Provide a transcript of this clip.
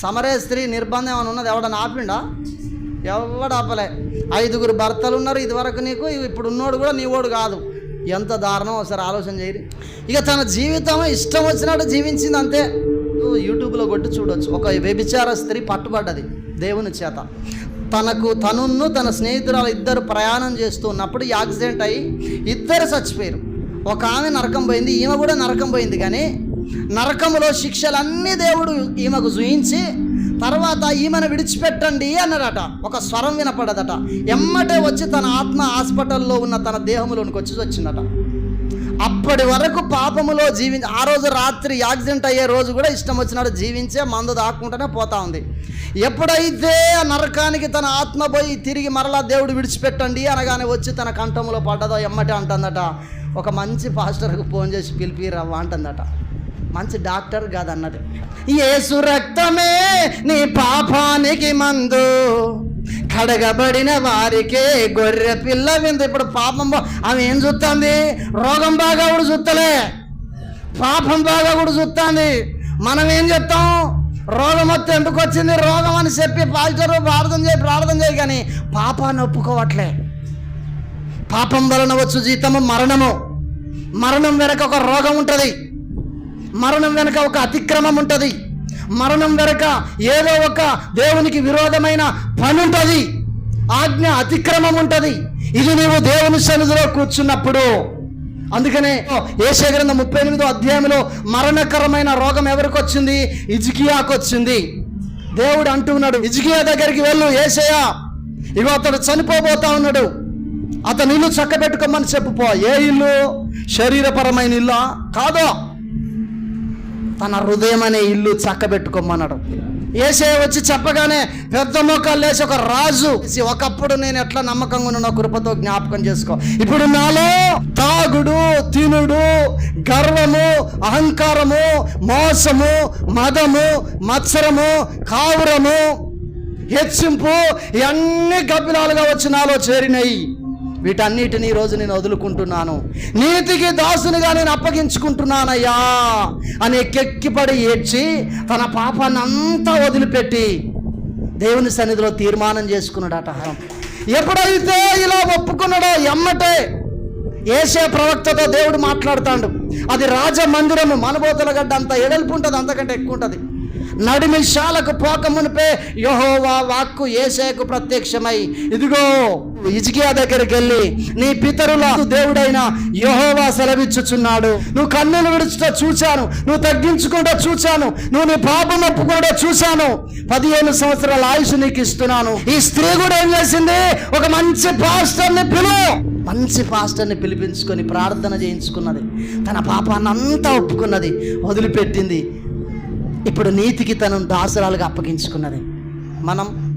సమరయ స్త్రీ నిర్బంధం ఏమైనా ఉన్నది? ఎవడన్నా ఆపిండా? ఎవడు ఆపలే. 5 భర్తలు ఉన్నారు ఇదివరకు నీకు, ఇప్పుడు ఉన్నోడు కూడా నీవోడు కాదు. ఎంత దారుణం ఒకసారి ఆలోచన చేయరు. ఇక తన జీవితం ఇష్టం వచ్చినట్టు జీవించింది అంతే. యూట్యూబ్లో కొట్టి చూడొచ్చు. ఒక వ్యభిచార స్త్రీ పట్టుబడ్డది దేవుని చేత. తనును తన స్నేహితురాలు ఇద్దరు ప్రయాణం చేస్తూ ఉన్నప్పుడు యాక్సిడెంట్ అయ్యి ఇద్దరు చచ్చిపోయారు. ఒక ఆమె నరకం పోయింది, ఈమె కూడా నరకం పోయింది. కానీ నరకంలో శిక్షలన్నీ దేవుడు ఈమెకు చూయించి తర్వాత ఈమెను విడిచిపెట్టండి అన్నాడట. ఒక స్వరం వినపడదట. ఎమ్మటే వచ్చి తన ఆత్మ హాస్పిటల్లో ఉన్న తన దేహంలోనికి వచ్చిందట. అప్పటి వరకు పాపములో ఆ రోజు రాత్రి యాక్సిడెంట్ అయ్యే రోజు కూడా ఇష్టం వచ్చినట్టు జీవించే మందు దాక్కుంటూనే పోతా ఉంది. ఎప్పుడైతే ఆ నరకానికి తన ఆత్మ పోయి తిరిగి మరలా దేవుడు విడిచిపెట్టండి అనగానే వచ్చి తన కంఠంలో పడ్డదో ఎమ్మటే అంటుందట, ఒక మంచి పాస్టర్కు ఫోన్ చేసి పిలిపిరవ్వ అంటుందట. మంచి డాక్టర్ కాదన్నది. యేసు రక్తమే నీ పాపానికి మందు, కడగబడిన వారికే గొర్రె పిల్ల విందు. ఇప్పుడు పాపం ఆమె ఏం చూస్తుంది? రోగం బాగా కూడా చూస్తలే, పాపం బాగా కూడా చూస్తుంది. మనం ఏం చెప్తాం? రోగం వస్తే ఎందుకు వచ్చింది రోగం అని చెప్పి పాస్టరు ప్రార్థన చేయి కానీ పాపాన్ని ఒప్పుకోవట్లే. పాపం వలన వచ్చు జీతము మరణము. మరణం వెనక ఒక రోగం ఉంటుంది, మరణం వెనక ఒక అతిక్రమం ఉంటుంది, మరణం వెనక ఏదో ఒక దేవునికి విరోధమైన పని ఉంటుంది, ఆజ్ఞ అతిక్రమం ఉంటుంది. ఇది నీవు దేవుని సన్నిధిలో కూర్చున్నప్పుడు. అందుకనే యెషయా గ్రంథం 38వ అధ్యాయంలో మరణకరమైన రోగం ఎవరికి వచ్చింది? హిజ్కియాకు వచ్చింది. దేవుడు అంటున్నాడు, హిజ్కియా దగ్గరికి వెళ్ళు, యెషయా ఇగో అతడు చనిపోబోతా ఉన్నాడు, అతని ఇల్లు చక్కబెట్టుకోమని చెప్పుపో. ఏ ఇల్లు? శరీరపరమైన ఇల్లా? కాదు, తన హృదయం అనే ఇల్లు చక్కబెట్టుకోమన్నాడు. యేషయా వచ్చి చెప్పగానే పెద్ద మోకాలు లేచి ఒక రాజు, ఒకప్పుడు నేను ఎట్లా నమ్మకంగా ఉన్న కృపతో జ్ఞాపకం చేసుకో. ఇప్పుడు నాలో తాగుడు, తినుడు, గర్వము, అహంకారము, మోసము, మదము, మత్సరము, కావురము, హెచ్చింపు ఇవన్నీ గబ్బిలాలుగా వచ్చి నాలో చేరినాయి. వీటన్నిటిని ఈరోజు నేను వదులుకుంటున్నాను, నీతికి దాసునిగా నేను అప్పగించుకుంటున్నానయ్యా అని ఎక్కిపడి ఏడ్చి తన పాపాన్ని అంతా వదిలిపెట్టి దేవుని సన్నిధిలో తీర్మానం చేసుకున్నాడట. ఎప్పుడైతే ఇలా ఒప్పుకున్నాడో ఎమ్మటే యేషయా ప్రవక్తతో దేవుడు మాట్లాడుతాడు. అది రాజమందిరము, మనబోతుల గడ్డ అంత ఎడల్పు ఉంటుంది, అంతకంటే ఎక్కువ ఉంటుంది. నడిమిషాలకు పోక మునిపే యెహోవా వాక్కు యేషయాకు ప్రత్యక్షమై, ఇదిగో హిజ్కియా దగ్గరికి వెళ్ళి నీ పితరుల దేవుడైన యెహోవా సెలవిచ్చుచున్నాడు, నువ్వు కన్నులు విడుచుట చూశాను, నువ్వు తగ్గించుకుంటూ చూశాను, నువ్వు నీ పాపం ఒప్పుకుంటూ చూశాను, 15 సంవత్సరాల ఆయుష్ నీకు ఇస్తున్నాను. ఈ స్త్రీ కూడా ఏం చేసింది? ఒక మంచి పాస్టర్ని పిలిపించుకొని ప్రార్థన చేయించుకున్నది, తన పాపాన్ని అంతా ఒప్పుకున్నది, వదిలిపెట్టింది. ఇప్పుడు నీతికి తను దాసురాలుగా అప్పగించుకున్నది. మనం